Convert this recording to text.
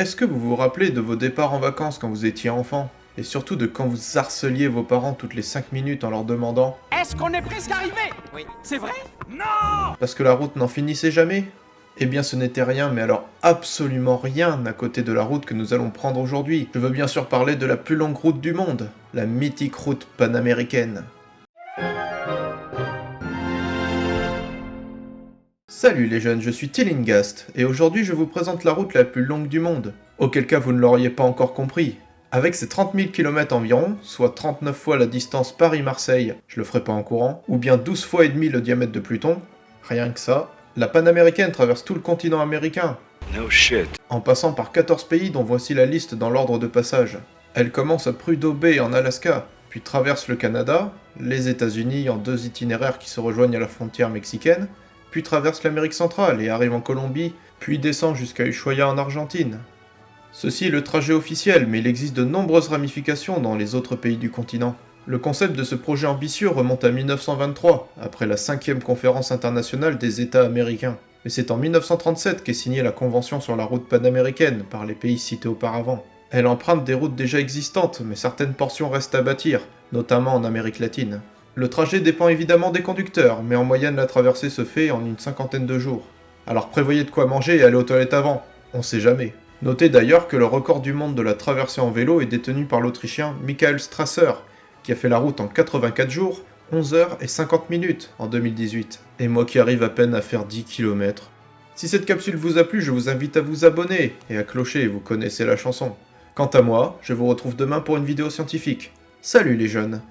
Est-ce que vous vous rappelez de vos départs en vacances quand vous étiez enfant? Et surtout de quand vous harceliez vos parents toutes les 5 minutes en leur demandant Est-ce qu'on est presque arrivé? Oui. C'est vrai? Non! parce que la route n'en finissait jamais? Eh bien ce n'était rien, mais alors absolument rien à côté de la route que nous allons prendre aujourd'hui. Je veux bien sûr parler de la plus longue route du monde, la mythique route panaméricaine. Salut les jeunes, je suis Tillingast, et aujourd'hui je vous présente la route la plus longue du monde, auquel cas vous ne l'auriez pas encore compris. Avec ses 30 000 km environ, soit 39 fois la distance Paris-Marseille, je le ferai pas en courant, ou bien 12 fois et demi le diamètre de Pluton, rien que ça, la panaméricaine traverse tout le continent américain, No shit. en passant par 14 pays dont voici la liste dans l'ordre de passage. Elle commence à Prudhoe Bay en Alaska, puis traverse le Canada, les États-Unis en deux itinéraires qui se rejoignent à la frontière mexicaine, puis traverse l'Amérique centrale et arrive en Colombie, puis descend jusqu'à Ushuaia en Argentine. Ceci est le trajet officiel, mais il existe de nombreuses ramifications dans les autres pays du continent. Le concept de ce projet ambitieux remonte à 1923, après la 5e conférence internationale des États américains. Mais c'est en 1937 qu'est signée la Convention sur la route panaméricaine par les pays cités auparavant. Elle emprunte des routes déjà existantes, mais certaines portions restent à bâtir, notamment en Amérique latine. Le trajet dépend évidemment des conducteurs, mais en moyenne la traversée se fait en une cinquantaine de jours. Alors prévoyez de quoi manger et allez aux toilettes avant, on sait jamais. Notez d'ailleurs que le record du monde de la traversée en vélo est détenu par l'Autrichien Michael Strasser, qui a fait la route en 84 jours, 11 heures et 50 minutes en 2018. Et moi qui arrive à peine à faire 10 km. Si cette capsule vous a plu, je vous invite à vous abonner et à clocher, vous connaissez la chanson. Quant à moi, je vous retrouve demain pour une vidéo scientifique. Salut les jeunes!